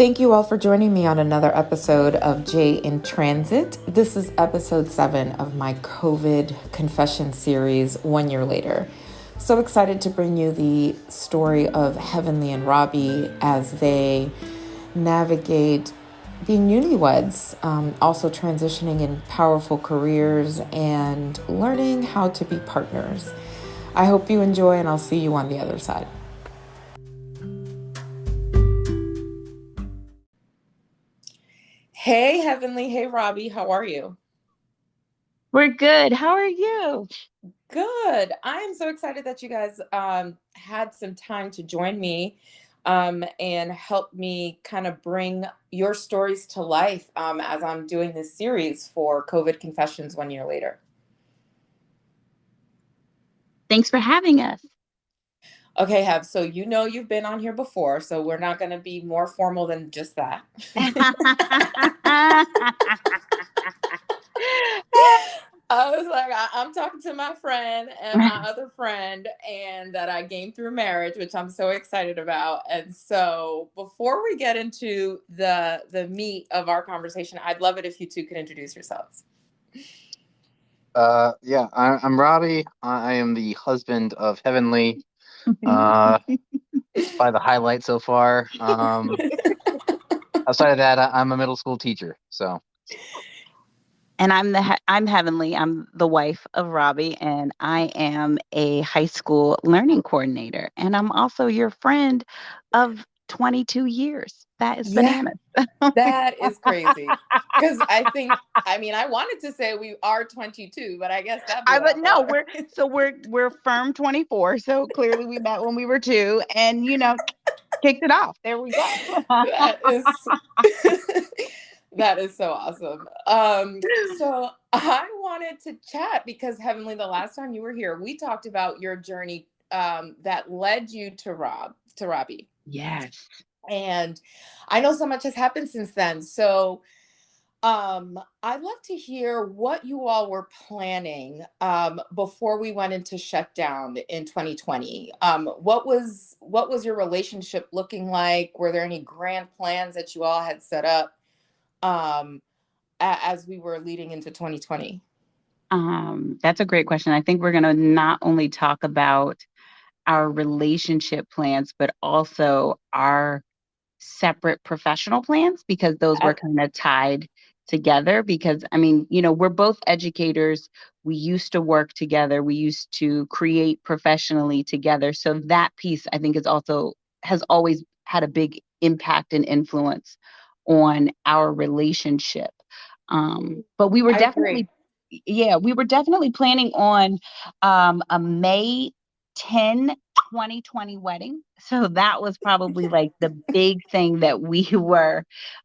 Thank you all for joining me on another episode of J in Transit. This is episode 7 of my COVID confession series, 1 year later. So excited to bring you the story of Heavenly and Robbie as they navigate being newlyweds, also transitioning in powerful careers and learning how to be partners. I hope you enjoy, and I'll see you on the other side. Hey, Heavenly. Hey, Robbie. How are you? We're good. How are you? Good. I am so excited that you guys had some time to join me and help me kind of bring your stories to life as I'm doing this series for COVID Confessions 1 year later. Thanks for having us. Okay, Hev, so you know you've been on here before, so we're not going to be more formal than just that. I was like, I'm talking to my friend and my other friend, and that I gained through marriage, which I'm so excited about. And so, before we get into the meat of our conversation, I'd love it if you two could introduce yourselves. I'm Robbie. I am the husband of Heavenly. By the highlight so far. Outside of that, I'm a middle school teacher. So. And I'm Heavenly. I'm the wife of Robbie, and I am a high school learning coordinator. And I'm also your friend of 22 years. That is bananas. That is crazy. Because I wanted to say we are 22, but I guess that. But no, we're firm 24. So clearly we met when we were 2, and kicked it off. There we go. That is so awesome. So I wanted to chat because Heavenly, the last time you were here, we talked about your journey that led you to Robbie. Yes. And I know so much has happened since then. So I'd love to hear what you all were planning before we went into shutdown in 2020. What was your relationship looking like? Were there any grand plans that you all had set up as we were leading into 2020? That's a great question. I think we're going to not only talk about our relationship plans, but also our separate professional plans, because those were kind of tied together. Because we're both educators. We used to work together. We used to create professionally together. So that piece, I think, has always had a big impact and influence on our relationship. But we were definitely planning on a May 10, 2020 wedding. So that was probably like the big thing that we were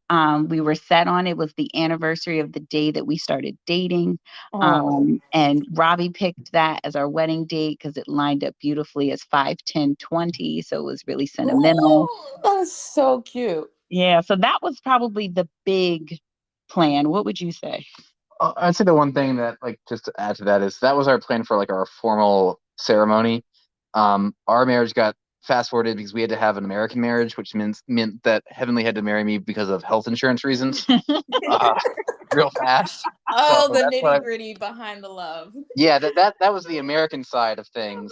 set on. It was the anniversary of the day that we started dating. And Robbie picked that as our wedding date because it lined up beautifully as 5/10/20. So it was really sentimental. Oh, that's so cute. Yeah. So that was probably the big plan. What would you say? I'd say the one thing that, like, just to add to that, is that was our plan for like our formal ceremony. Our marriage got fast forwarded because we had to have an American marriage, which meant that Heavenly had to marry me because of health insurance reasons. Real fast. Oh, so the nitty gritty behind the love. Yeah, that was the American side of things.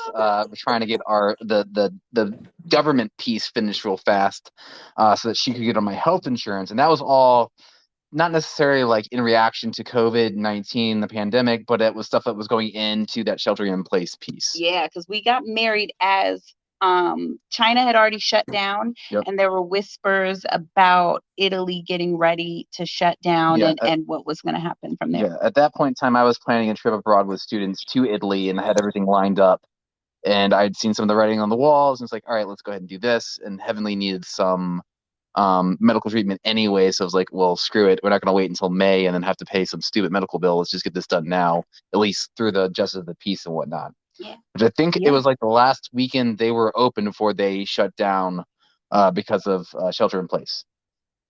Trying to get the government piece finished real fast, so that she could get on my health insurance, and that was all not necessarily like in reaction to COVID-19, the pandemic, but it was stuff that was going into that sheltering in place piece. Yeah, because we got married as China had already shut down. Yep. And there were whispers about Italy getting ready to shut down, and what was going to happen from there. Yeah, at that point in time, I was planning a trip abroad with students to Italy, and I had everything lined up. And I'd seen some of the writing on the walls, and it's like, all right, let's go ahead and do this. And Heavenly needed some medical treatment anyway, so I was like, well, screw it, we're not going to wait until May and then have to pay some stupid medical bill. Let's just get this done now, at least through the justice of the peace and whatnot. Yeah. Which I think it was like the last weekend they were open before they shut down because of shelter in place.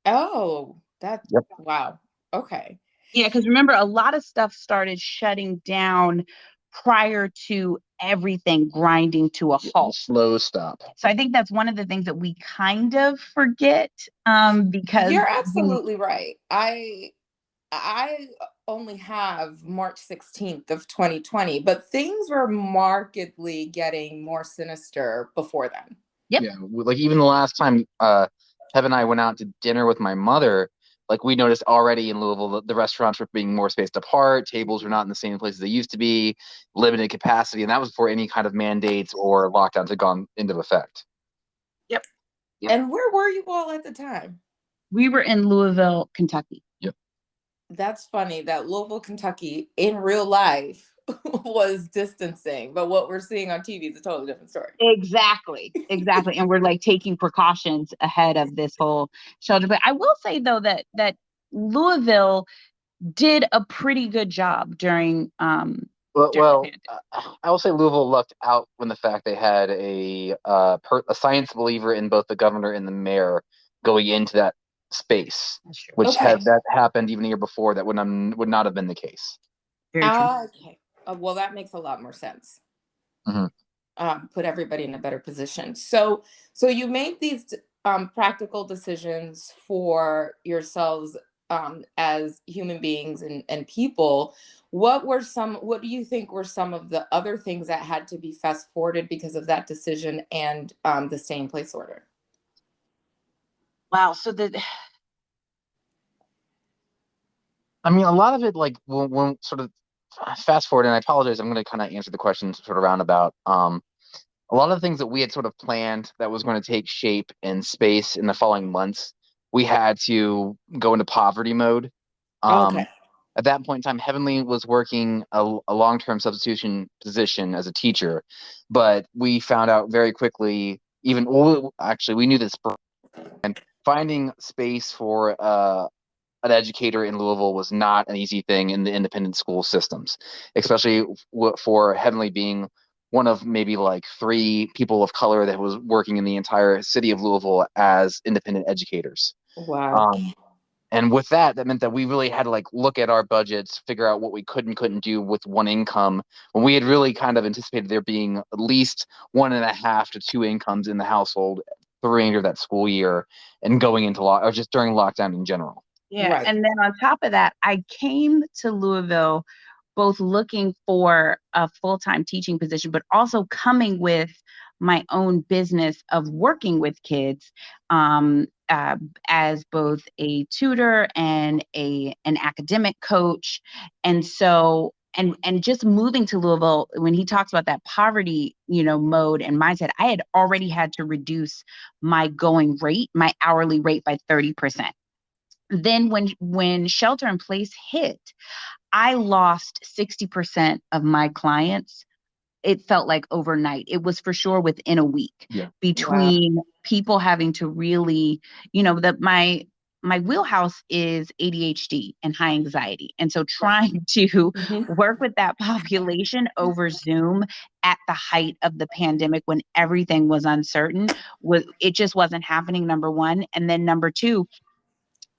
Oh, that's Wow. Okay. Yeah, because remember, a lot of stuff started shutting down prior to everything grinding to a halt. Slow stop. So I think that's one of the things that we kind of forget, because you're absolutely right. I only have March 16th of 2020, but things were markedly getting more sinister before then. Yep. Yeah, like even the last time Kevin and I went out to dinner with my mother, like we noticed already in Louisville, the restaurants were being more spaced apart, tables were not in the same places they used to be, limited capacity, and that was before any kind of mandates or lockdowns had gone into effect. Yep. And where were you all at the time? We were in Louisville, Kentucky. Yep. That's funny that Louisville, Kentucky in real life was distancing, but what we're seeing on TV is a totally different story. Exactly. And we're like taking precautions ahead of this whole shelter. But I will say though that Louisville did a pretty good job during Well, I will say Louisville lucked out when the fact they had a science believer in both the governor and the mayor going into that space, which had that happened even a year before. That would not have been the case. Very true. Okay. Well, that makes a lot more sense. Mm-hmm. Put everybody in a better position. So you made these practical decisions for yourselves as human beings and people. What do you think were some of the other things that had to be fast forwarded because of that decision and the stay in place order? Wow. So I mean, a lot of it, like when sort of fast forward, and I apologize, I'm going to kind of answer the question sort of roundabout. A lot of the things that we had sort of planned that was going to take shape in space in the following months, we had to go into poverty mode. At that point in time, Heavenly was working a long-term substitution position as a teacher, but we found out very quickly, actually, we knew this, and finding space for an educator in Louisville was not an easy thing in the independent school systems, especially for Heavenly being one of maybe like 3 people of color that was working in the entire city of Louisville as independent educators. Wow. And with that meant that we really had to like look at our budgets, figure out what we could and couldn't do with one income, when we had really kind of anticipated there being at least 1.5 to 2 incomes in the household the remainder of that school year and going into or just during lockdown in general. Yeah. Right. And then on top of that, I came to Louisville both looking for a full-time teaching position, but also coming with my own business of working with kids as both a tutor and an academic coach. And so and just moving to Louisville, when he talks about that poverty, mode and mindset, I had already had to reduce my hourly rate by 30%. Then when shelter in place hit, I lost 60% of my clients. It felt like overnight. It was for sure within a week. Yeah. Between people having to really, my wheelhouse is ADHD and high anxiety. And so trying to work with that population over Zoom at the height of the pandemic when everything was uncertain, it just wasn't happening, number one. And then number two,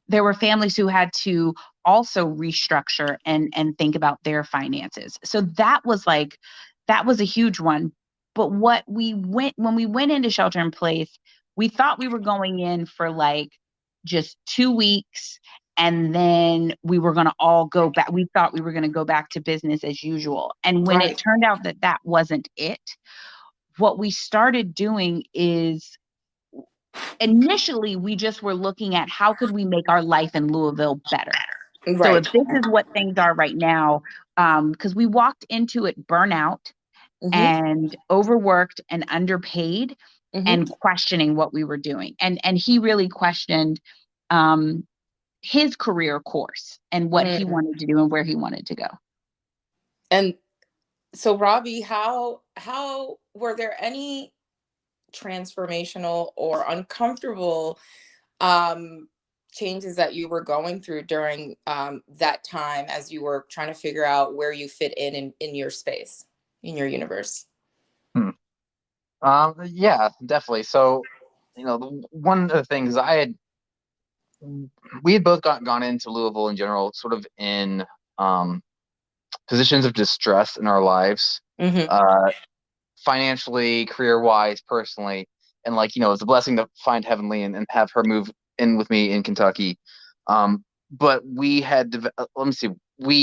there were families who had to also restructure and think about their finances. So that was a huge one. But when we went into shelter in place, we thought we were going in for like just 2 weeks, and then we were going to all go back. We thought we were going to go back to business as usual. And when it turned out that wasn't it, what we started doing is, initially we just were looking at how could we make our life in Louisville better. Right. So if this is what things are right now, because we walked into it burnout and overworked and underpaid and questioning what we were doing. And he really questioned his career course and what he wanted to do and where he wanted to go. And so Robbie, how were there any transformational or uncomfortable changes that you were going through during that time as you were trying to figure out where you fit in your space, in your universe? Yeah, definitely. So, one of the things we had both gone into Louisville in general, sort of in positions of distress in our lives, Mm-hmm. uh, financially, career wise, personally. And like, it's a blessing to find Heavenly and have her move in with me in Kentucky. But we had, let me see,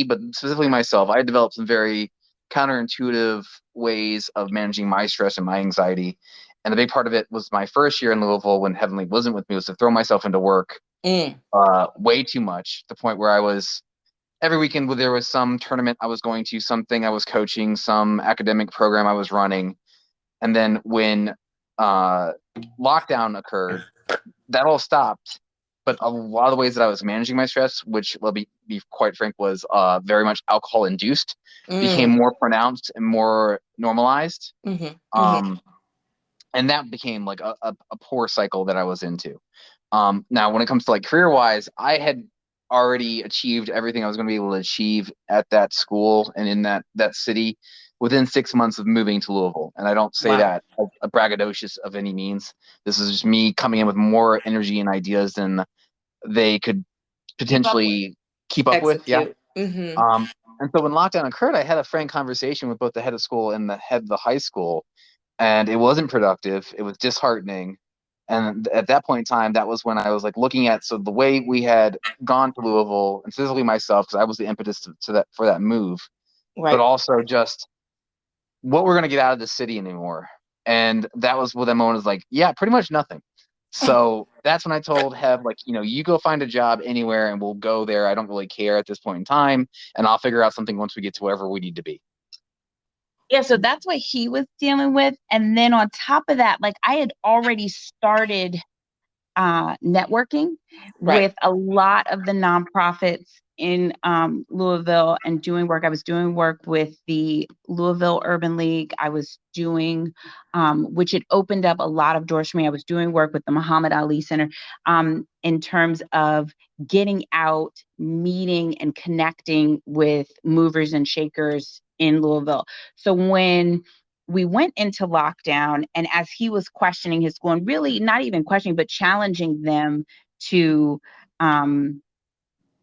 but specifically myself, I had developed some very counterintuitive ways of managing my stress and my anxiety. And a big part of it was my first year in Louisville when Heavenly wasn't with me, was to throw myself into work Mm. way too much, to the point where I was every weekend there was some tournament I was going to, something I was coaching, some academic program I was running. And then when uh, lockdown occurred, that all stopped. But a lot of the ways that I was managing my stress, which, let me be quite frank, was very much alcohol induced, became Mm. more pronounced and more normalized. Mm-hmm. Mm-hmm. Um, and that became like a poor cycle that I was into. Now, when it comes to like career wise, I had already achieved everything I was going to be able to achieve at that school and in that city within 6 months of moving to Louisville. And I don't say Wow. that as a braggadocious of any means. This is just me coming in with more energy and ideas than they could Keep up with. potentially keep up with. Yeah. Execute. Mm-hmm. And so when lockdown occurred, I had a frank conversation with both the head of school and the head of the high school, and it wasn't productive. It was disheartening. And at that point in time, that was when I was like looking at, so the way we had gone to Louisville, and specifically myself, because I was the impetus to that for that move, but Right. also just what we're gonna get out of the city anymore. And that was what that moment was like, yeah, pretty much nothing. So that's when I told Heb, like, you go find a job anywhere and we'll go there. I don't really care at this point in time, and I'll figure out something once we get to wherever we need to be. Yeah, so that's what he was dealing with. And then on top of that, like I had already started networking Right. with a lot of the nonprofits in Louisville and doing work. I was doing work with the Louisville Urban League. I was doing, which had opened up a lot of doors for me. I was doing work with the Muhammad Ali Center in terms of getting out, meeting, and connecting with movers and shakers in Louisville. So when we went into lockdown, and as he was questioning his school, and really not even questioning but challenging them to um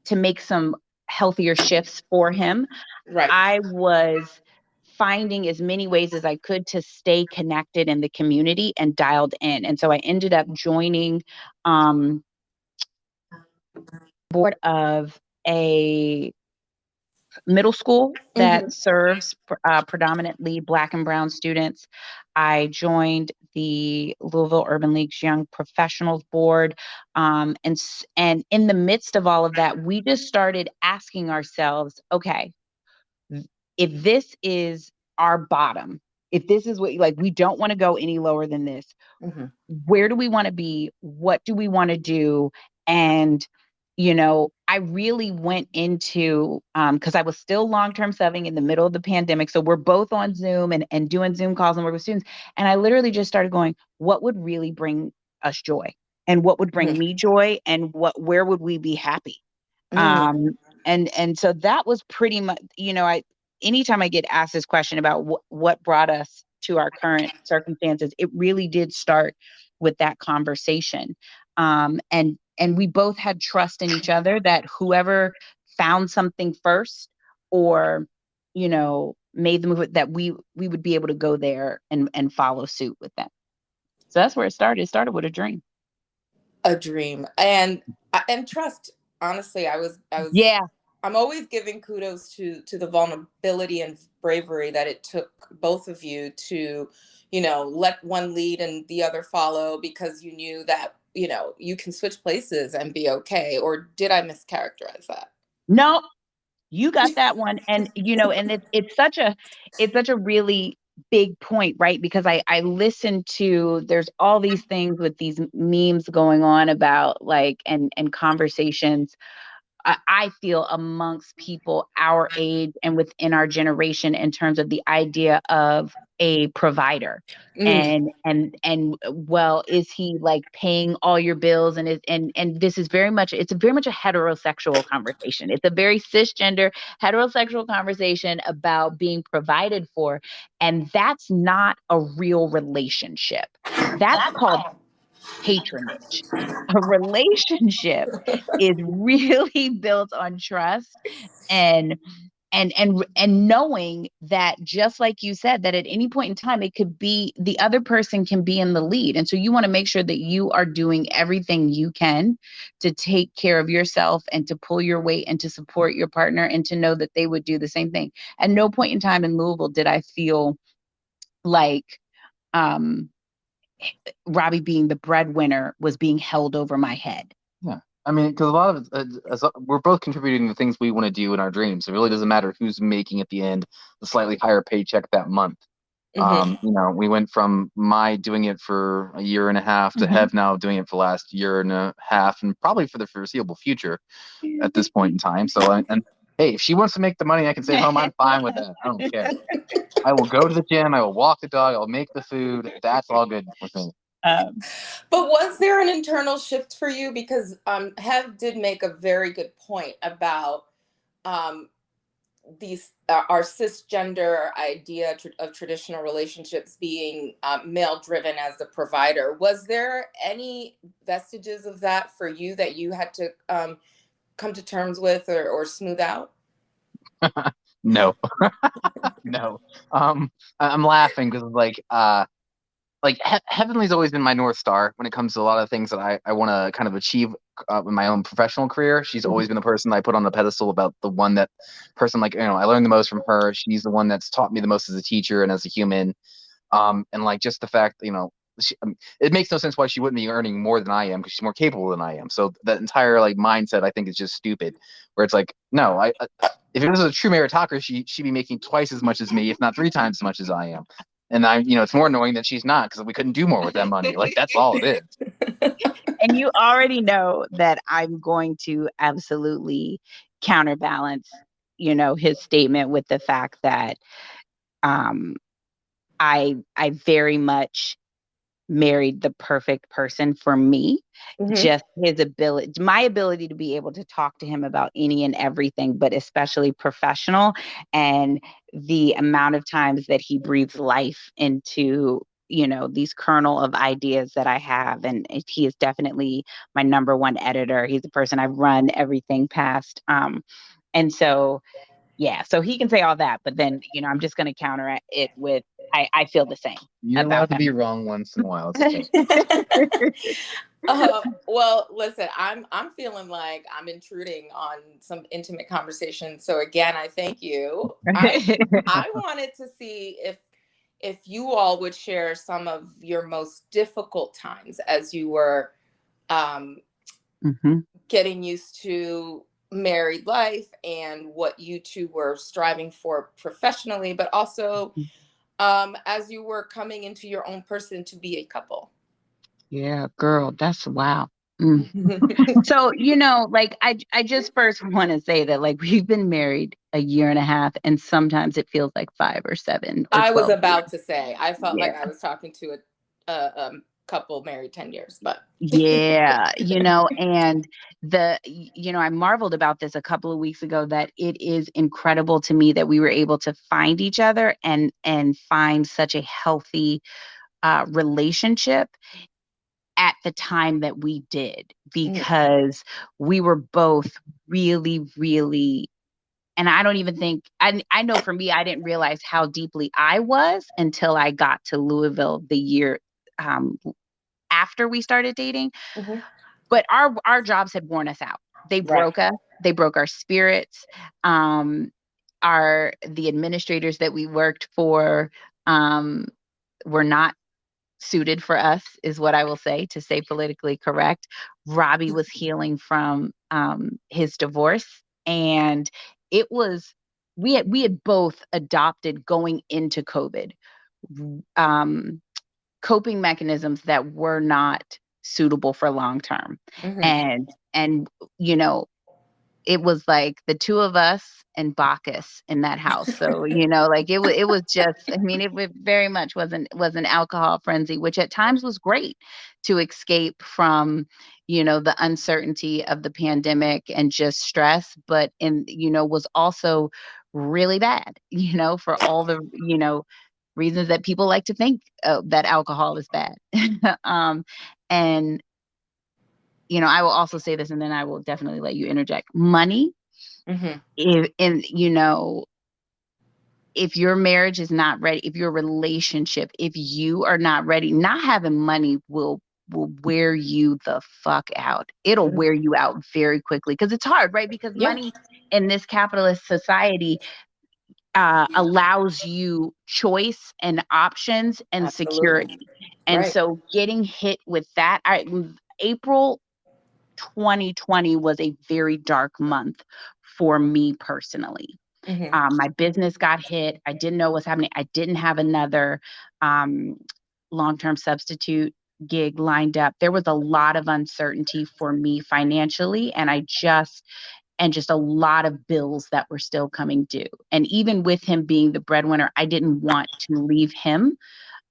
to make some healthier shifts for him, Right. I was finding as many ways as I could to stay connected in the community and dialed in. And so I ended up joining um board of a middle school that Mm-hmm. serves predominantly Black and Brown students. I joined the Louisville Urban League's Young Professionals Board, and in the midst of all of that, we just started asking ourselves, okay, if this is our bottom, if this is what like we don't want to go any lower than this, Mm-hmm. where do we want to be? What do we want to do? And I really went into because I was still long-term subbing in the middle of the pandemic. So we're both on Zoom and doing Zoom calls and work with students. And I literally just started going, what would really bring us joy? And what would bring me joy? And where would we be happy? Mm-hmm. And so that was pretty much, I anytime I get asked this question about what brought us to our current circumstances, it really did start with that conversation. And we both had trust in each other that whoever found something first or, made the move that we would be able to go there and follow suit with them. So that's where it started. It started with a dream. A dream and trust. Honestly, Yeah. I'm always giving kudos to the vulnerability and bravery that it took both of you to, let one lead and the other follow, because you knew that, you can switch places and be okay. Or did I mischaracterize that? No, you got that one. And and it's such a really big point, right? Because I listen to, there's all these things with these memes going on about like and conversations, I feel amongst people our age and within our generation in terms of the idea of a provider. Mm. And well, is he like paying all your bills? And this is very much, it's very much a heterosexual conversation. It's a very cisgender heterosexual conversation about being provided for. And that's not a real relationship. That's called patronage. A relationship is really built on trust and and knowing that, just like you said, that at any point in time it could be the other person can be in the lead, and so you want to make sure that you are doing everything you can to take care of yourself and to pull your weight and to support your partner and to know that they would do the same thing. At no point in time in Louisville did I feel like um Robbie being the breadwinner was being held over my head. Yeah. I mean, because a lot of we're both contributing to things we want to do in our dreams. It really doesn't matter who's making at the end the slightly higher paycheck that month. We went from my doing it for a year and a half to have now doing it for the last year and a half, and probably for the foreseeable future at this point in time. So, and hey, if she wants to make the money, I can stay home. I'm fine with that. I don't care. I will go to the gym. I will walk the dog. I'll make the food. That's all good with me. But was there an internal shift for you? Because Hev did make a very good point about these our cisgender idea of traditional relationships being male driven as the provider. Was there any vestiges of that for you that you had to come to terms with or smooth out? No. No. I'm laughing because Heavenly's always been my North Star when it comes to a lot of things that I want to kind of achieve in my own professional career. She's always been the person I put on the pedestal, about the one that person, I learned the most from her. She's the one that's taught me the most as a teacher and as a human. And just the fact, it makes no sense why she wouldn't be earning more than I am, because she's more capable than I am. So that entire mindset, I think, is just stupid, where it's like, no, if it was a true meritocracy, she'd be making twice as much as me, if not 3 times as much as I am. And it's more annoying that she's not, because we couldn't do more with that money. That's all it is. And you already know that I'm going to absolutely counterbalance, his statement with the fact that I very much married the perfect person for me. Just my ability to be able to talk to him about any and everything, but especially professional, and the amount of times that he breathes life into these kernel of ideas that I have. And he is definitely my number one editor. He's the person I've run everything past. And so, yeah, so he can say all that, but then, I'm just going to counter it with, I feel the same. You're allowed to be wrong once in a while. Well, listen, I'm feeling like I'm intruding on some intimate conversation. So again, I thank you. I wanted to see if you all would share some of your most difficult times as you were getting used to married life and what you two were striving for professionally, but also as you were coming into your own person to be a couple. Yeah, girl, that's wow. So, I just first want to say that we've been married a year and a half, and sometimes it feels like 5 or 7 or 12 I was about years. to say, I felt like I was talking to a couple married 10 years, but yeah, and I marveled about this a couple of weeks ago, that it is incredible to me that we were able to find each other and find such a healthy relationship at the time that we did, because we were both really, really, and I don't even think, I know for me, I didn't realize how deeply I was until I got to Louisville the year after we started dating. But our jobs had worn us out. They broke us. They broke our spirits. The administrators that we worked for were not suited for us, is what I will say, to stay politically correct. Robbie was healing from his divorce, and we had both adopted, going into COVID, coping mechanisms that were not suitable for long term. And it was like the two of us and Bacchus in that house. So, it was just, it very much was an alcohol frenzy, which at times was great to escape from, the uncertainty of the pandemic and just stress, but was also really bad, for all the, reasons that people like to think that alcohol is bad. And I will also say this, and then I will definitely let you interject. Money And if your marriage is not ready, if your relationship, if you are not ready, not having money will wear you the fuck out. It'll wear you out very quickly because it's hard, right? Because money in this capitalist society allows you choice and options and security. And so getting hit with that, April 2020 was a very dark month for me personally. My business got hit. I didn't know what's happening. I didn't have another long-term substitute gig lined up. There was a lot of uncertainty for me financially, and just a lot of bills that were still coming due. And even with him being the breadwinner, I didn't want to leave him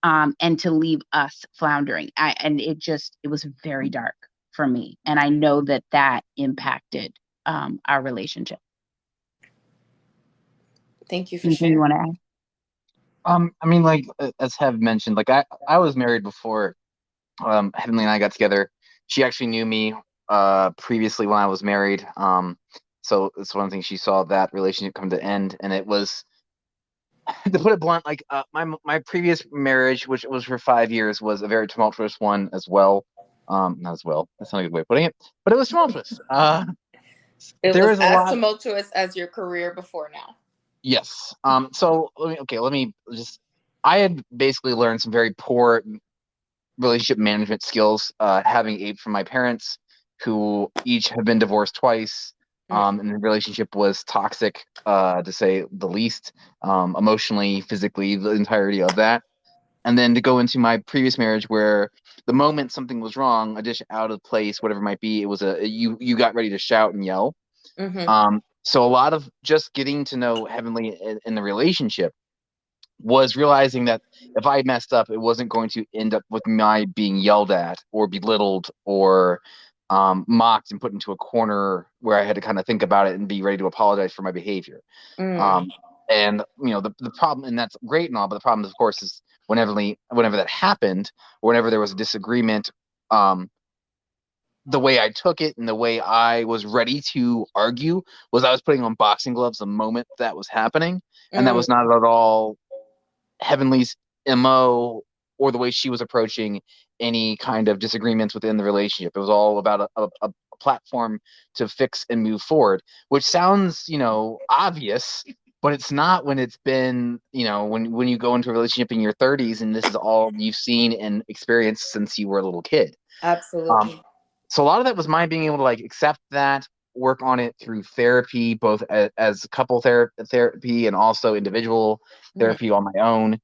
and to leave us floundering. It was very dark for me. And I know that impacted our relationship. Thank you for Anything sharing. you want to add? I mean, like as Hev mentioned, like I was married before Heavenly and I got together. She actually knew me previously when I was married. So it's one thing, she saw that relationship come to end, and it was, to put it blunt, like my previous marriage, which was for 5 years, was a very tumultuous one as well. Not as well. That's not a good way of putting it, but it was tumultuous. It There was was a as lot. tumultuous as your career before now. Yes. So let me just. I had basically learned some very poor relationship management skills, having aid from my parents, who each have been divorced twice. And the relationship was toxic, to say the least, emotionally, physically, the entirety of that. And then to go into my previous marriage, where the moment something was wrong, a dish out of place, whatever it might be, it was you got ready to shout and yell. So a lot of just getting to know Heavenly in the relationship was realizing that if I messed up, it wasn't going to end up with my being yelled at or belittled or mocked and put into a corner where I had to kind of think about it and be ready to apologize for my behavior. And the problem, and that's great and all, but the problem, of course, is whenever that happened, or whenever there was a disagreement, the way I took it and the way I was ready to argue was I was putting on boxing gloves the moment that was happening, and that was not at all Heavenly's MO or the way she was approaching any kind of disagreements within the relationship. It was all about a platform to fix and move forward, which sounds, obvious, but it's not when it's been, when you go into a relationship in your 30s and this is all you've seen and experienced since you were a little kid. Absolutely. So a lot of that was my being able to accept that, work on it through therapy, both as couple therapy and also individual therapy on my own,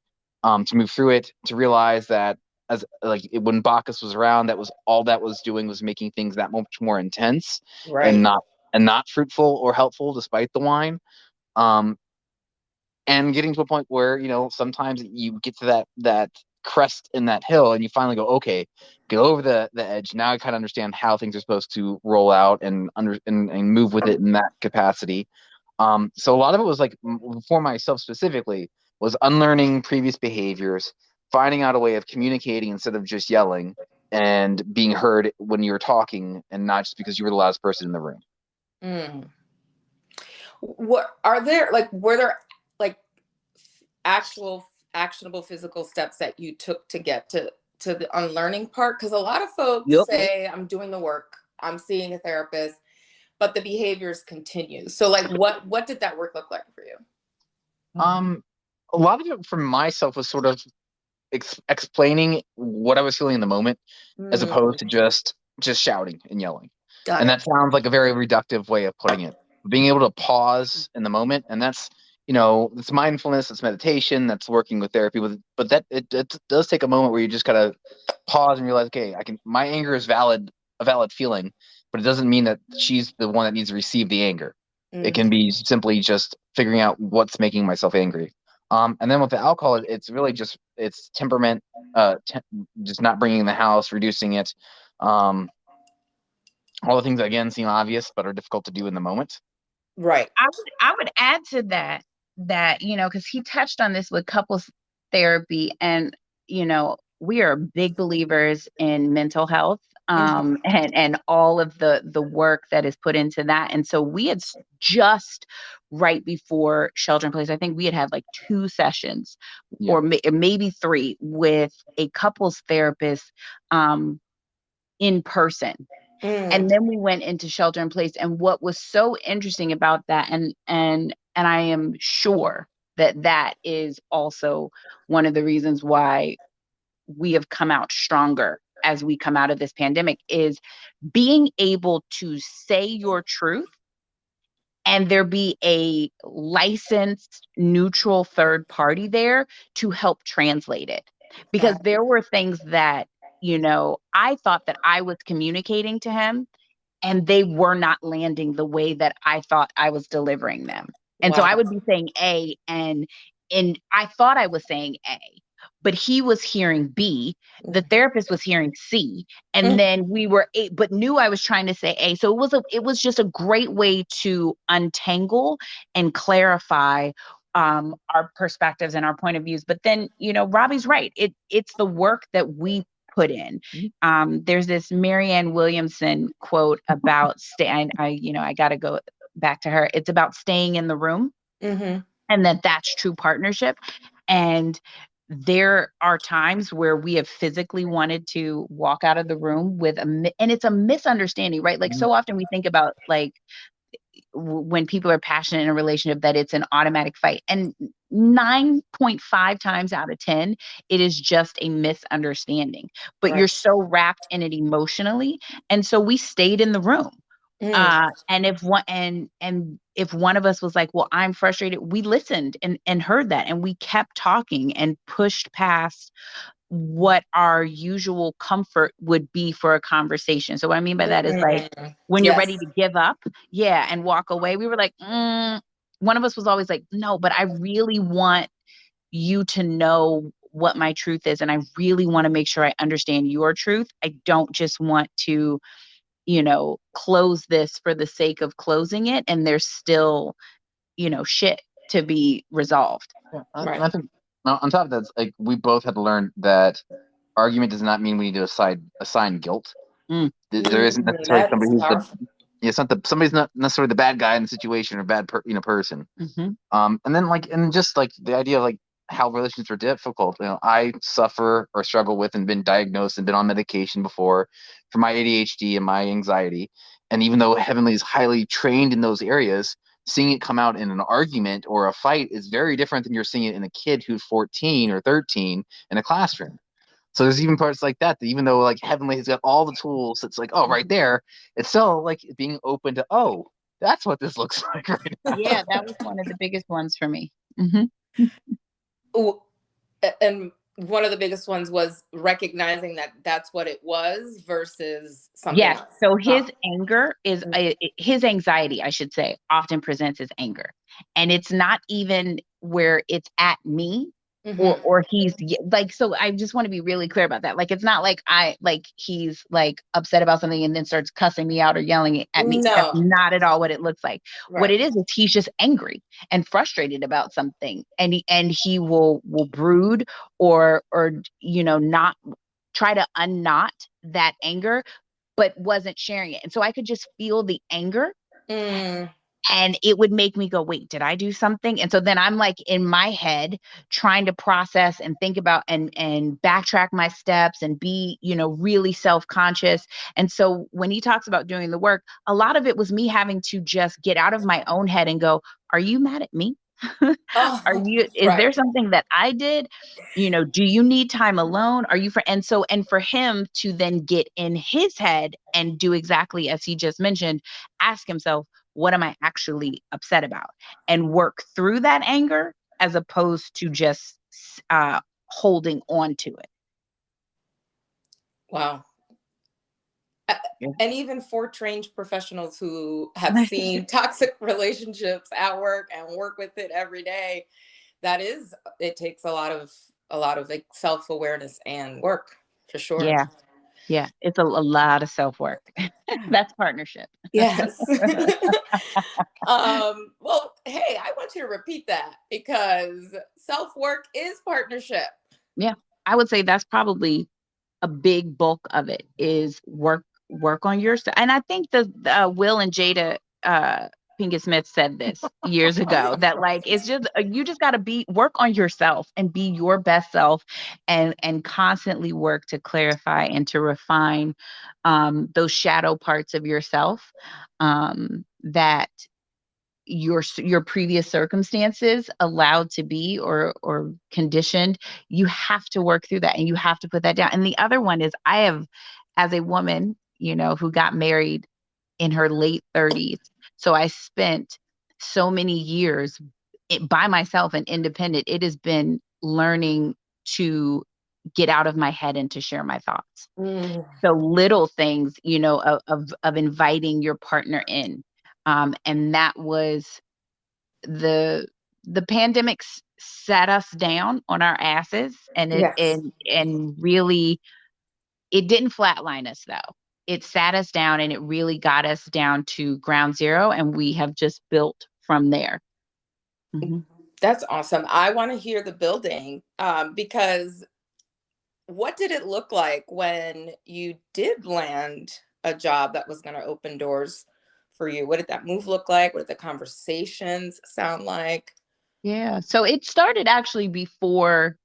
to move through it, to realize that when Bacchus was around, that was all that was doing, was making things that much more intense and not fruitful or helpful despite the wine. And getting to a point where, sometimes you get to that crest in that hill and you finally go, okay, get over the edge. Now I kind of understand how things are supposed to roll out and move with it in that capacity. So a lot of it was for myself specifically, was unlearning previous behaviors, finding out a way of communicating instead of just yelling, and being heard when you're talking and not just because you were the loudest person in the room. Were there actual actionable physical steps that you took to get to the unlearning part? Because a lot of folks say, I'm doing the work, I'm seeing a therapist, but the behaviors continue. So what did that work look like for you? A lot of it for myself was sort of explaining what I was feeling in the moment, as opposed to just shouting and yelling. That sounds like a very reductive way of putting it. Being able to pause in the moment, and that's it's mindfulness, it's meditation, that's working with therapy with. But that it does take a moment where you just gotta pause and realize, okay, my anger is a valid feeling, but it doesn't mean that she's the one that needs to receive the anger. It can be simply just figuring out what's making myself angry. And then with the alcohol, it's really just it's temperament, just not bringing in the house, reducing it. All the things that, again, seem obvious but are difficult to do in the moment. Right. I would add to that because he touched on this with couples therapy, and we are big believers in mental health. and all of the work that is put into that. And so we had just right before shelter in place, I think we had like 2 sessions or maybe 3 with a couples therapist in person. And then we went into shelter in place. And what was so interesting about that, and I am sure that that is also one of the reasons why we have come out stronger as we come out of this pandemic, is being able to say your truth and there be a licensed neutral third party there to help translate it. Because there were things that, I thought that I was communicating to him and they were not landing the way that I thought I was delivering them. And so I would be saying A, and I thought I was saying A, but he was hearing B, the therapist was hearing C, and then we were A, but knew I was trying to say A. So it was just a great way to untangle and clarify our perspectives and our point of views. But then, Robbie's right. It's the work that we put in. There's this Marianne Williamson quote about I got to go back to her. It's about staying in the room, and that's true partnership. And there are times where we have physically wanted to walk out of the room and it's a misunderstanding, right? Like so often we think about like when people are passionate in a relationship that it's an automatic fight, and 9.5 times out of 10 it is just a misunderstanding, but you're so wrapped in it emotionally. And so we stayed in the room. And if one of us was like, well, I'm frustrated, we listened and heard that, and we kept talking and pushed past what our usual comfort would be for a conversation. So what I mean by that is like when you're ready to give up, and walk away, we were like, one of us was always like, no, but I really want you to know what my truth is. And I really want to make sure I understand your truth. I don't just want to, close this for the sake of closing it. And there's still, shit to be resolved. I think on top of that, like we both had to learn that argument does not mean we need to assign guilt. There isn't necessarily somebody who's somebody's not necessarily the bad guy in the situation or bad person. And then just like the idea of like how relationships are difficult. I suffer or struggle with and been diagnosed and been on medication before for my ADHD and my anxiety. And even though Heavenly is highly trained in those areas, seeing it come out in an argument or a fight is very different than you're seeing it in a kid who's 14 or 13 in a classroom. So there's even parts like that even though like Heavenly has got all the tools, it's like, oh, right there, it's still like being open to, oh, that's what this looks like right now. Yeah, that was one of the biggest ones for me. And one of the biggest ones was recognizing that that's what it was versus something else. So his anger is his anxiety, I should say, often presents as anger. And it's not even where it's at me or he's like, so I just want to be really clear about that. Like, it's not like he's like upset about something and then starts cussing me out or yelling at me. No. That's not at all what it looks like. Right. What it is he's just angry and frustrated about something. And he will brood or not try to unknot that anger, but wasn't sharing it. And so I could just feel the anger. And it would make me go, wait, did I do something? And so then I'm like in my head trying to process and think about and backtrack my steps and be, really self-conscious. And so when he talks about doing the work, a lot of it was me having to just get out of my own head and go, are you mad at me? Is there something that I did? Do you need time alone? Are you and for him to then get in his head and do exactly as he just mentioned, ask himself, what am I actually upset about? And work through that anger as opposed to just holding on to it. Wow. And even for trained professionals who have seen toxic relationships at work and work with it every day, it takes a lot of like self-awareness and work for sure. Yeah, it's a lot of self-work. That's partnership. Yes. Well, hey, I want you to repeat that because self-work is partnership. Yeah, I would say that's probably a big bulk of it is work on yourself. And I think the Will and Jada Pinkett Smith said this years ago, that like it's just you just got to work on yourself and be your best self, and constantly work to clarify and to refine those shadow parts of yourself that your previous circumstances allowed to be, or conditioned. You have to work through that, and you have to put that down. And the other one is, I have, as a woman, who got married in her late 30s, so I spent so many years by myself and independent. It has been learning to get out of my head and to share my thoughts. Mm. So little things, of inviting your partner in. And that was the pandemic sat us down on our asses, and it Yes. and really, it didn't flatline us though. It sat us down, and it really got us down to ground zero, and we have just built from there. Mm-hmm. That's awesome. I want to hear the building, because what did it look like when you did land a job that was going to open doors for you? What did that move look like? What did the conversations sound like? Yeah. So it started actually before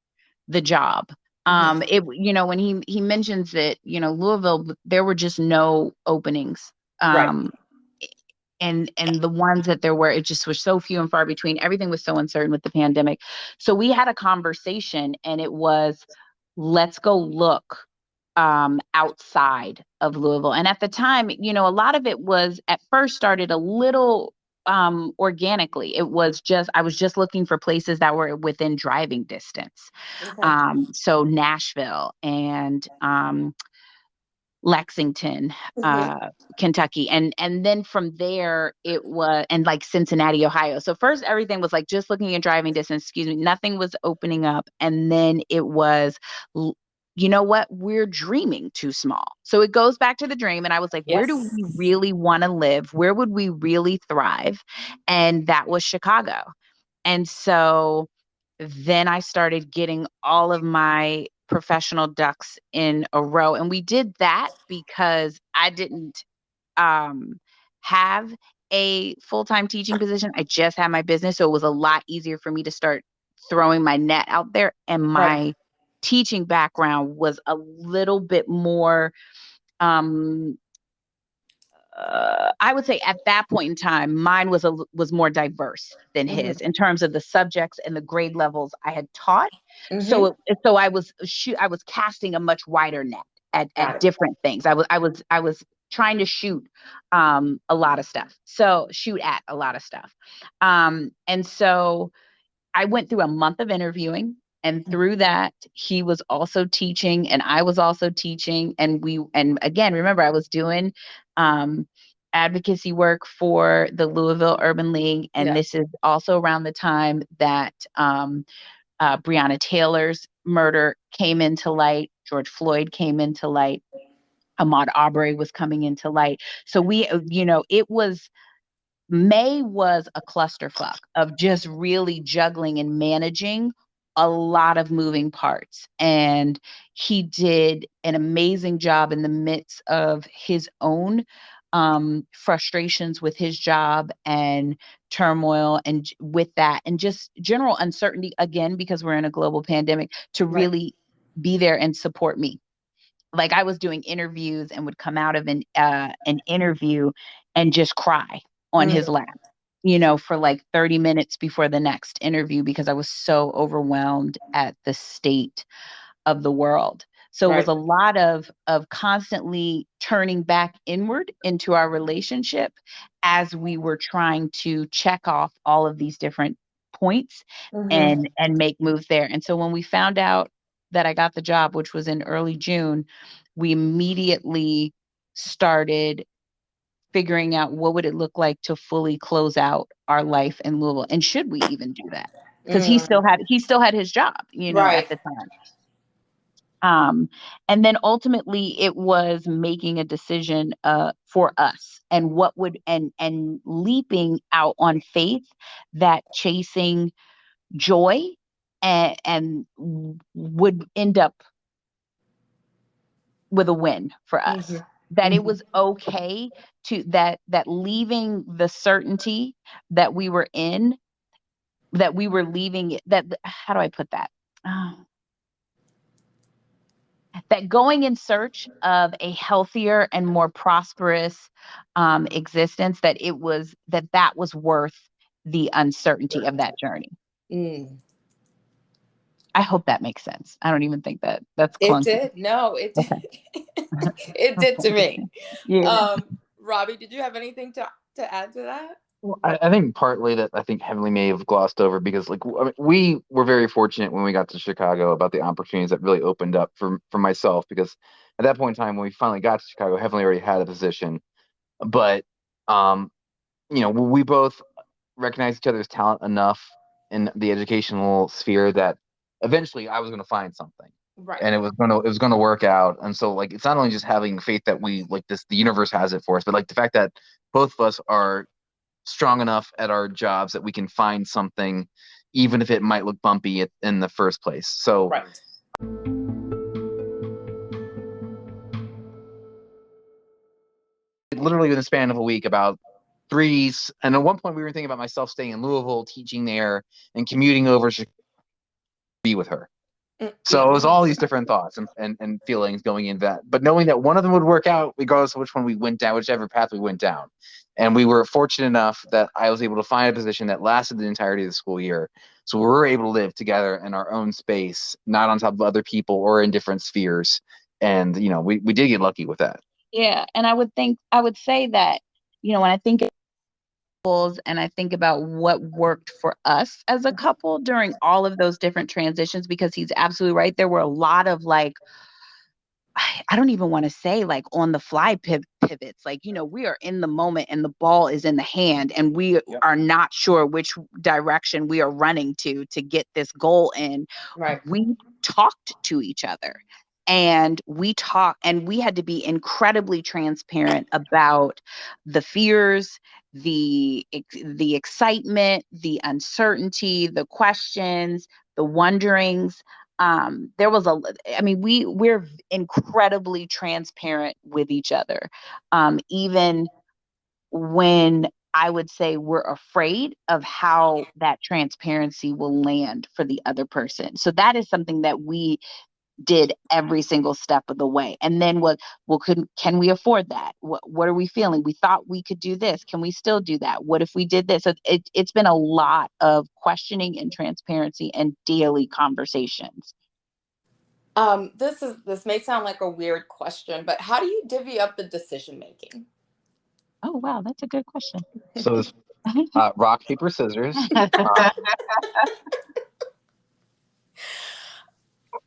the job. Mhm. When he mentions that, Louisville, there were just no openings. Right. Um, and the ones that there were, it just was so few and far between. Everything was so uncertain with the pandemic. So we had a conversation, and it was, let's go look outside of Louisville. And at the time, a lot of it was, at first, started a little organically. It was just, I was just looking for places that were within driving distance. Okay. So Nashville and Lexington, Mhm. Kentucky. And then from there it was, and like Cincinnati, Ohio. So first everything was like just looking at driving distance, excuse me, nothing was opening up. And then it was, you know what? We're dreaming too small. So it goes back to the dream. And I was like, where do Yes. we really want to live? Where would we really thrive? And that was Chicago. And so then I started getting all of my professional ducks in a row. And we did that because I didn't um, have a full-time teaching position. I just had my business. So it was a lot easier for me to start throwing my net out there. And Right. my teaching background was a little bit more um, I would say at that point in time, mine was more diverse than Mhm. his in terms of the subjects and the grade levels I had taught. Mhm. So I was casting a much wider net Got at it. different things. I was trying to shoot a lot of stuff. So shoot at a lot of stuff. And so I went through a month of interviewing, and through that he was also teaching and I was also teaching, and again, remember, I was doing um advocacy work for the Louisville Urban League, and Yeah. this is also around the time that Breonna Taylor's murder came into light, George Floyd came into light, Ahmaud Arbery was coming into light. So it was, May was a clusterfuck of just really juggling and managing a lot of moving parts. And he did an amazing job in the midst of his own frustrations with his job and turmoil, and with that, and just general uncertainty, again, because we're in a global pandemic, to Right. really be there and support me. Like, I was doing interviews and would come out of an interview and just cry on his Mm. lap, for like 30 minutes before the next interview, because I was so overwhelmed at the state of the world. So it was Right. a lot of constantly turning back inward into our relationship as we were trying to check off all of these different points Mhm. and make moves there. And so when we found out that I got the job, which was in early June, we immediately started figuring out what would it look like to fully close out our life in Louisville, and should we even do that? Because Mm. he still had his job, at Right. the time. And then ultimately it was making a decision for us, and what would, and leaping out on faith that chasing joy and would end up with a win for us. That it was okay to that leaving the certainty that we were in, that we were leaving it, that, how do I put that? That going in search of a healthier and more prosperous existence, that it was that was worth the uncertainty of that journey. I hope that makes sense. I don't even think that's clunky. It did. No, it did. It did to me. Yeah. Robbie, did you have anything to add to that? Well, I think partly that I think Heavenly may have glossed over because like I mean, we were very fortunate when we got to Chicago about the opportunities that really opened up for myself, because at that point in time when we finally got to Chicago, Heavenly already had a position, but we both recognized each other's talent enough in the educational sphere that eventually I was going to find something. Right. And it was going to work out. And so like it's not only just having faith that we like this, the universe has it for us, but like the fact that both of us are strong enough at our jobs that we can find something, even if it might look bumpy in the first place. So right. Literally in the span of a week, about and at one point we were thinking about myself staying in Louisville, teaching there, and commuting over to be with her. So it was all these different thoughts and feelings going into that, but knowing that one of them would work out regardless of which one we went down, whichever path we went down. And we were fortunate enough that I was able to find a position that lasted the entirety of the school year. So we were able to live together in our own space, not on top of other people or in different spheres. And, we did get lucky with that. Yeah. And I would say that, when I think and I think about what worked for us as a couple during all of those different transitions, because he's absolutely right. There were a lot of like, I don't even want to say like on the fly pivots, like, we are in the moment and the ball is in the hand and we are not sure which direction we are running to get this goal in. Right. We talked to each other. And we had to be incredibly transparent about the fears, the excitement, the uncertainty, the questions, the wonderings. We're incredibly transparent with each other. Even when I would say we're afraid of how that transparency will land for the other person. So that is something that we did every single step of the way. And then can we afford that? What are we feeling? We thought we could do this. Can we still do that? What if we did this? So it's been a lot of questioning and transparency and daily conversations. This may sound like a weird question, but how do you divvy up the decision making? Oh, wow. That's a good question. So it's rock, paper, scissors.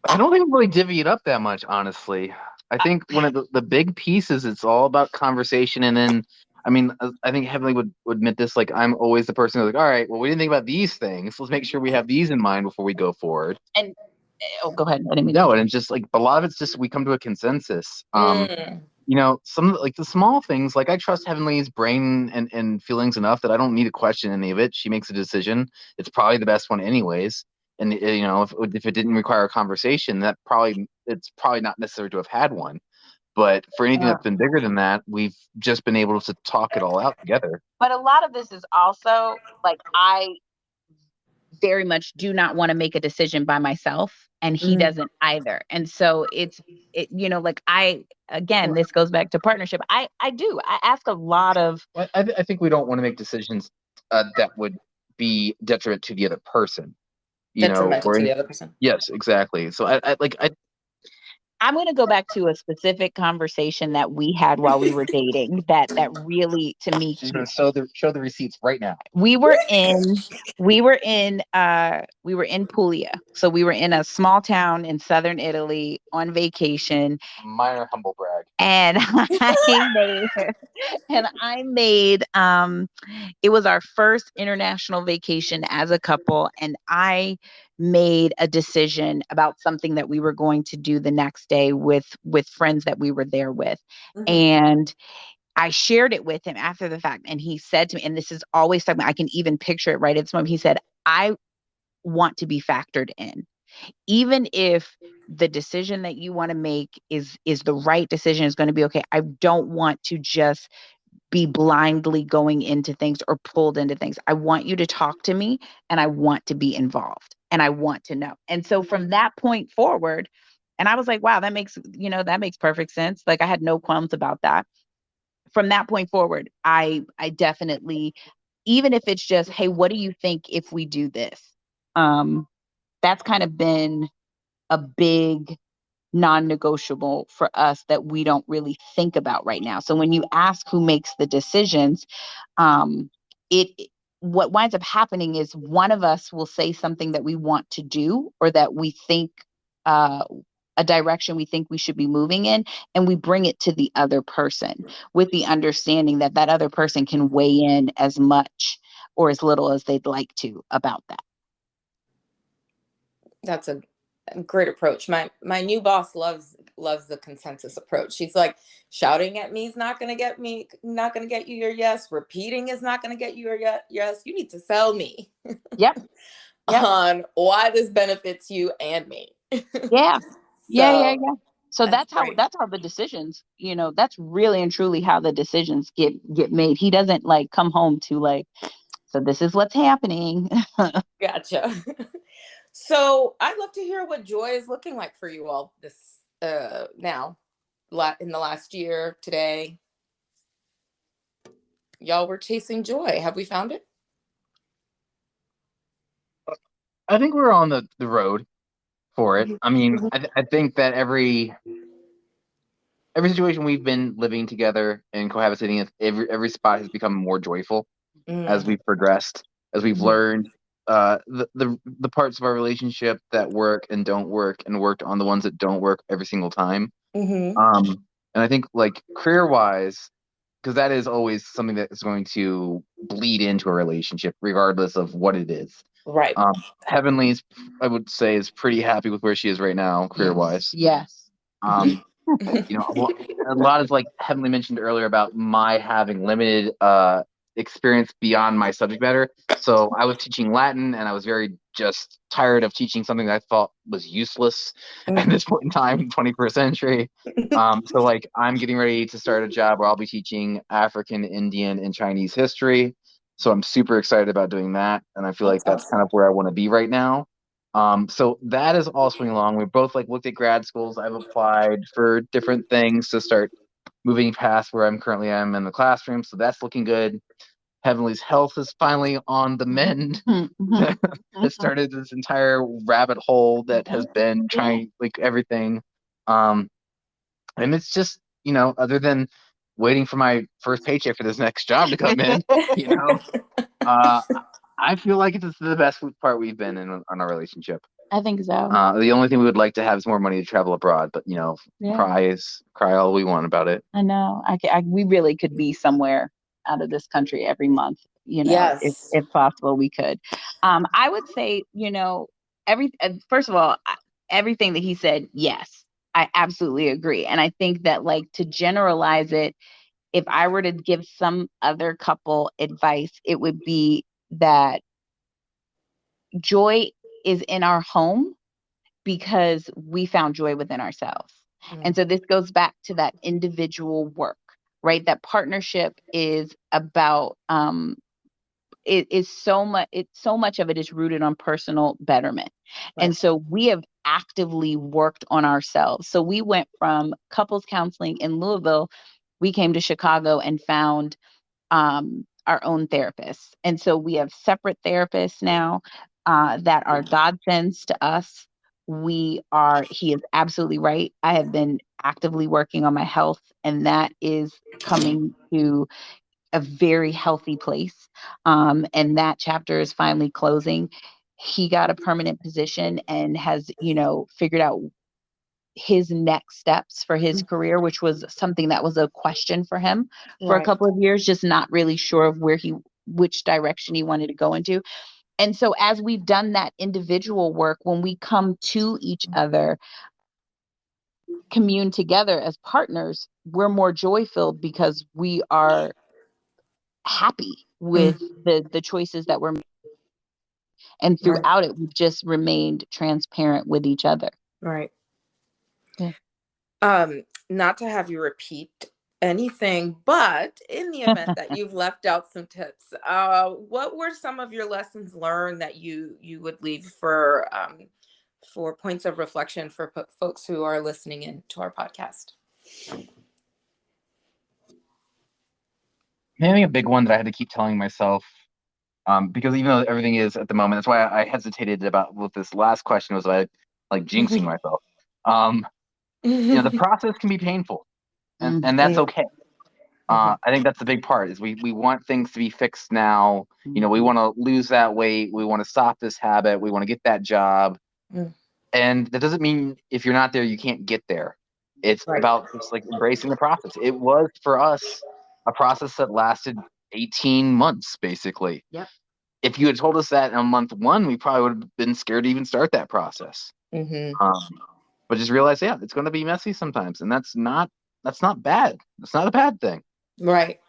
I don't think we really divvy it up that much, honestly. I think one of the big pieces, it's all about conversation. And then, I think Heavenly would admit this, like, I'm always the person who's like, all right, well, we didn't think about these things. Let's make sure we have these in mind before we go forward. And, go ahead. No, and it's just like, a lot of it's just, we come to a consensus. Some like the small things, like I trust Heavenly's brain and feelings enough that I don't need to question any of it. She makes a decision. It's probably the best one anyways. And if it didn't require a conversation, it's probably not necessary to have had one. But for anything that's been bigger than that, we've just been able to talk it all out together. But a lot of this is also like, I very much do not want to make a decision by myself, and he doesn't either. And so this goes back to partnership. I ask a lot of, I think we don't want to make decisions that would be detriment to the other person. Detrimental to the other person. Yes, exactly. So I'm going to go back to a specific conversation that we had while we were dating that really, to me, she's going to show the receipts right now. We were in Puglia. So we were in a small town in southern Italy on vacation. Minor humble brag. And I made it was our first international vacation as a couple, and I made a decision about something that we were going to do the next day with friends that we were there with. And I shared it with him after the fact, and he said to me, and this is always something I can even picture it right at this moment, he said, I want to be factored in. Even if the decision that you want to make is the right decision, is going to be okay. I don't want to just be blindly going into things or pulled into things. I want you to talk to me, and I want to be involved, and I want to know. And so from that point forward, and I was like, wow, that makes perfect sense. Like, I had no qualms about that. From that point forward, I definitely, even if it's just, hey, what do you think if we do this? Um, that's kind of been a big non-negotiable for us that we don't really think about right now. So when you ask who makes the decisions, um, it what winds up happening is one of us will say something that we want to do, or that we think, uh, a direction we think we should be moving in, and we bring it to the other person with the understanding that that other person can weigh in as much or as little as they'd like to about that. That's a great approach. My new boss loves the consensus approach. She's like, shouting at me is not going to get you your yes. Repeating is not going to get you your yes. You need to sell me Yep. Yep. on why this benefits you and me. Yeah. Yeah. So So that's that's how great. the decisions, that's really and truly how the decisions get made. He doesn't like come home to like, so this is what's happening. Gotcha. So I'd love to hear what joy is looking like for you all this now, in the last year today. Y'all were chasing joy. Have we found it? I think we're on the road for it. Mhm. I mean, I think that every situation we've been living together and cohabitating in, every spot has become more joyful as Mm. we've progressed, as we've Mhm. learned the parts of our relationship that work and don't work, and worked on the ones that don't work every single time. Mhm. And I think, like, career wise, because that is always something that is going to bleed into a relationship regardless of what it is. Right. Heavenly's, I would say, is pretty happy with where she is right now, career wise. Yes. Um, a lot is like Heavenly mentioned earlier about my having limited experience beyond my subject matter. So I was teaching Latin, and I was very just tired of teaching something that I thought was useless at this point in time, 21st century. So, like, I'm getting ready to start a job where I'll be teaching African, Indian, and Chinese history. So I'm super excited about doing that, and I feel like That's that's kind awesome. of where I want to be right now. So that is all swinging along. We both, like, looked at grad schools. I've applied for different things to start moving past where I'm currently am in the classroom. So that's looking good. Heavenly's health is finally on the mend. It started this entire rabbit hole that has been trying, like, everything. Um, and it's just, other than waiting for my first paycheck for this next job to come in, you know, uh, I feel like it's the best part we've been in on our relationship. I think so. The only thing we would like to have is more money to travel abroad, but Yeah. cry all we want about it. I know. We really could be somewhere out of this country every month, Yes. if possible, we could. I would say, first of all, everything that he said, yes, I absolutely agree. And I think that, like, to generalize it, if I were to give some other couple advice, it would be that joy is in our home because we found joy within ourselves. And Mm. so this goes back to that individual work, right? That partnership is about, it is so much of it is rooted on personal betterment. And Right. so we have actively worked on ourselves. So we went from couples counseling in Louisville, we came to Chicago and found, our own therapists. And so we have separate therapists now, that are godsends to us. He is absolutely right. I have been actively working on my health, and that is coming to a very healthy place. And that chapter is finally closing. He got a permanent position and has, figured out his next steps for his career, which was something that was a question for him for a Right. couple of years, just not really sure of which direction he wanted to go into. And so as we've done that individual work, when we come to each other, commune together as partners, we're more joy filled because we are happy Mm. with the choices that we're making. And Right. throughout it, we've just remained transparent with each other. Right. Not to have you repeat anything, but in the event that you've left out some tips, what were some of your lessons learned that you would leave for points of reflection for folks who are listening in to our podcast? Maybe a big one that I had to keep telling myself, because even though everything is at the moment, that's why I hesitated about what this last question was about, like jinxing myself. The process can be painful, and that's okay. I think that's the big part is we want things to be fixed now. We want to lose that weight. We want to stop this habit. We want to get that job. And that doesn't mean if you're not there, you can't get there. It's about just like embracing the process. It was for us a process that lasted 18 months, basically. Yep. If you had told us that in month 1, we probably would have been scared to even start that process. But just realize, it's going to be messy sometimes, and that's not bad. It's not a bad thing. Right.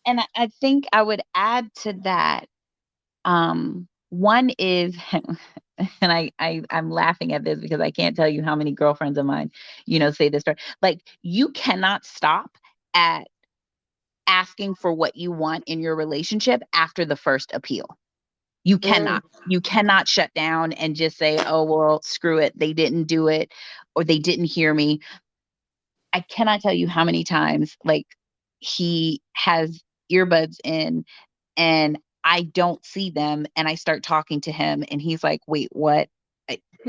And I think I would add to that. One is, and I'm laughing at this because I can't tell you how many girlfriends of mine, say this story. Like, you cannot stop at asking for what you want in your relationship after the first appeal. You cannot shut down and just say, oh, well, screw it. They didn't do it, or they didn't hear me. I cannot tell you how many times, like, he has earbuds in and I don't see them, and I start talking to him and he's like, wait, what?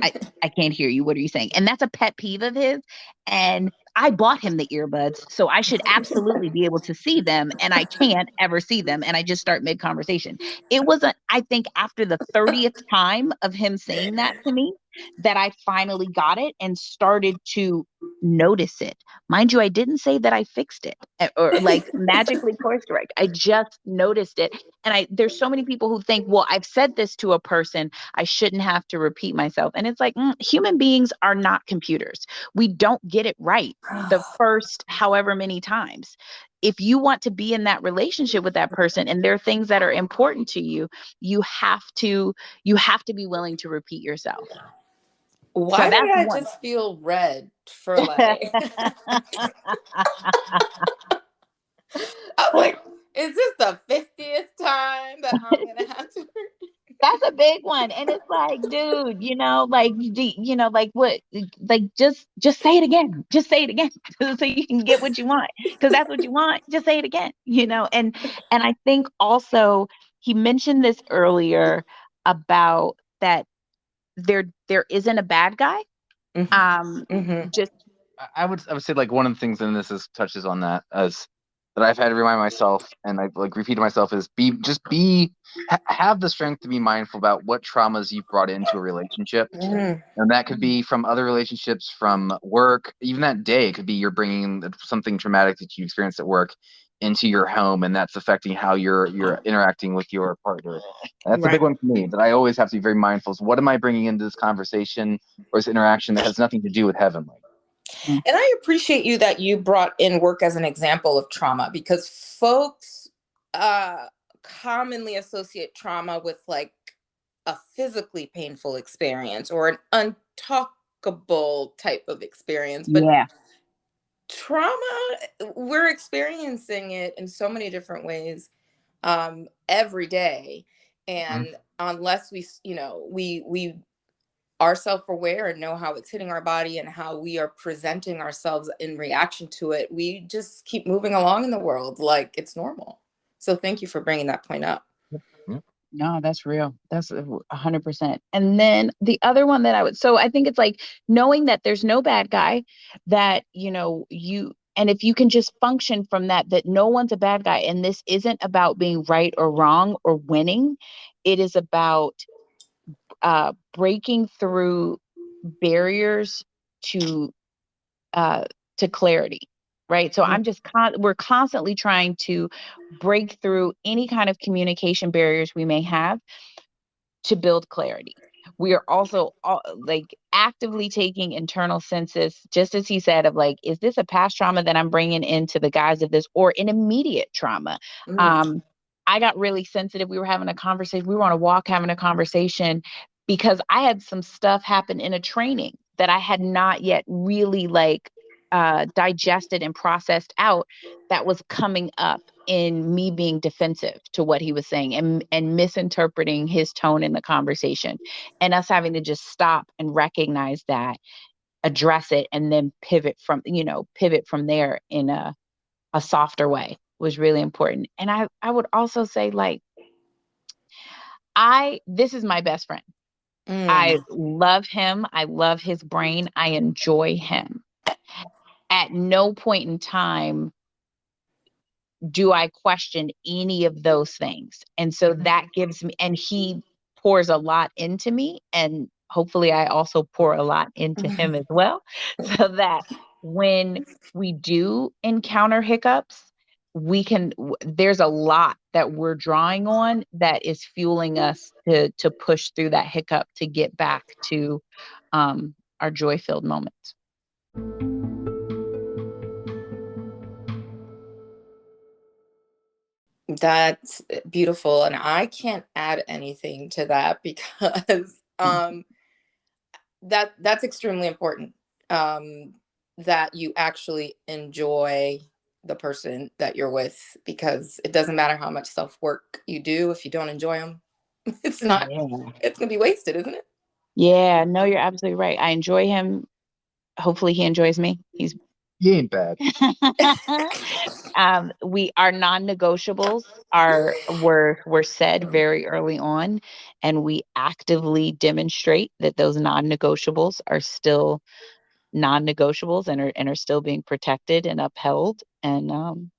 I can't hear you. What are you saying? And that's a pet peeve of his. And I bought him the earbuds, so I should absolutely be able to see them, and I can't ever see them. And I just start mid-conversation. It wasn't, I think, after the 30th time of him saying that to me that I finally got it and started to notice it. Mind you, I didn't say that I fixed it or like magically course correct. I just noticed it. And there's so many people who think, well, I've said this to a person, I shouldn't have to repeat myself. And it's like, human beings are not computers. We don't get it right the first however many times. If you want to be in that relationship with that person and there are things that are important to you, you have to be willing to repeat yourself. Why did I just feel red for like I was like, is this the 50th time that I'm gonna have to? That's a big one. And it's like, dude, like what, like, just say it again. Just say it again so you can get what you want. Because that's what you want. Just say it again, and I think also he mentioned this earlier about that there isn't a bad guy. Just I would say, like, one of the things, and this touches on that, as that I've had to remind myself, and I've like repeated myself, is have the strength to be mindful about what traumas you've brought into a relationship. And that could be from other relationships, from work, even that day. It could be you're bringing something traumatic that you experienced at work into your home, and that's affecting how you're interacting with your partner. And that's a big one for me, that I always have to be very mindful is, what am I bringing into this conversation or this interaction that has nothing to do with heavenly? And I appreciate you that you brought in work as an example of trauma, because folks commonly associate trauma with like a physically painful experience or an untalkable type of experience. But trauma, we're experiencing it in so many different ways every day. And unless we are self-aware and know how it's hitting our body and how we are presenting ourselves in reaction to it, we just keep moving along in the world like it's normal. So thank you for bringing that point up. No, that's real. That's 100%. And then the other one that so I think it's like knowing that there's no bad guy, that, and if you can just function from that no one's a bad guy. And this isn't about being right or wrong or winning. It is about breaking through barriers to clarity, right? So we're constantly trying to break through any kind of communication barriers we may have to build clarity. We are also like actively taking internal census, just as he said, of like, is this a past trauma that I'm bringing into the guise of this, or an immediate trauma? I got really sensitive. We were having a conversation. We were on a walk having a conversation because I had some stuff happen in a training that I had not yet really digested and processed out, that was coming up in me being defensive to what he was saying, and misinterpreting his tone in the conversation, and us having to just stop and recognize that, address it, and then pivot from there in a softer way, was really important. And I would also say, like, this is my best friend. I love him. I love his brain. I enjoy him. At no point in time do I question any of those things. And so that gives me, and he pours a lot into me, and hopefully I also pour a lot into him as well. So that when we do encounter hiccups, there's a lot that we're drawing on that is fueling us to push through that hiccup, to get back to our joy-filled moments. That's beautiful. And I can't add anything to that because that's extremely important. That you actually enjoy the person that you're with, because it doesn't matter how much self-work you do. If you don't enjoy them, it's not, it's going to be wasted, isn't it? Yeah, no, you're absolutely right. I enjoy him. Hopefully he enjoys me. He ain't bad. Our non-negotiables were said very early on, and we actively demonstrate that those non-negotiables are still non-negotiables, and are still being protected and upheld, and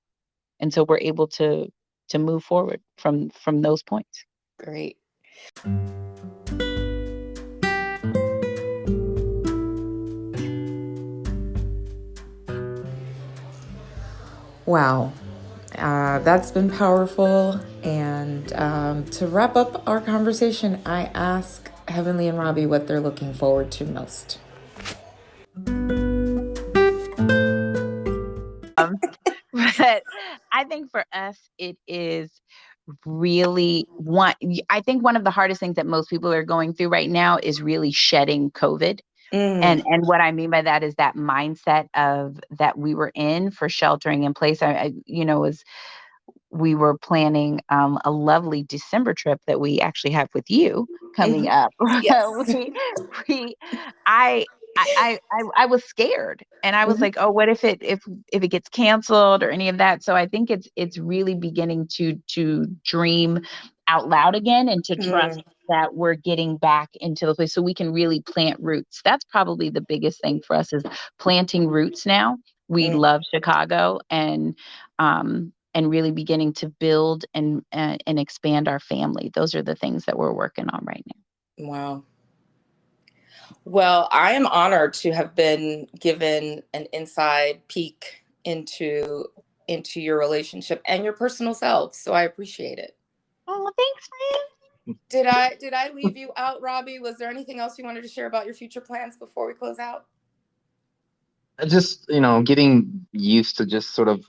so we're able to move forward from those points. Great. Wow. That's been powerful. And to wrap up our conversation, I ask Heavenly and Robbie what they're looking forward to most. But I think for us, it is really I think one of the hardest things that most people are going through right now is really shedding COVID. And what I mean by that is that mindset of that we were in for sheltering in place. As we were planning a lovely December trip that we actually have with you coming up. Yes. I was scared, and I was like, oh, what if it gets canceled or any of that? So I think it's really beginning to dream out loud again, and to trust that we're getting back into the place so we can really plant roots. That's probably the biggest thing for us, is planting roots now. We love Chicago, and really beginning to build and expand our family. Those are the things that we're working on right now. Wow. Well, I am honored to have been given an inside peek into your relationship and your personal self. So I appreciate it. Oh, thanks, friend. Did I leave you out, Robbie? Was there anything else you wanted to share about your future plans before we close out? Just, getting used to just sort of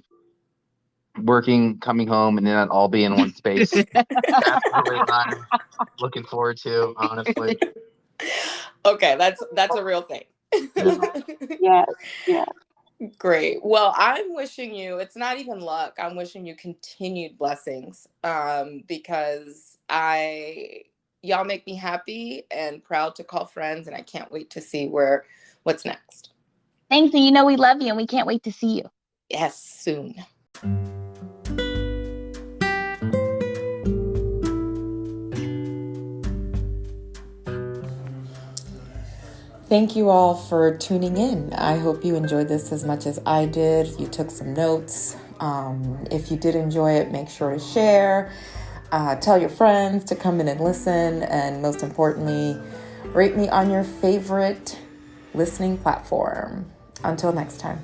working, coming home, and then not all be in one space. That's really what I'm looking forward to, honestly. Okay, that's a real thing. Yeah. Great. Well, I'm wishing you, it's not even luck, I'm wishing you continued blessings, because y'all make me happy and proud to call friends, and I can't wait to see what's next. Thanks, and we love you, and we can't wait to see you. Yes, soon. Thank you all for tuning in. I hope you enjoyed this as much as I did. You took some notes. If you did enjoy it, make sure to share. Tell your friends to come in and listen. And most importantly, rate me on your favorite listening platform. Until next time.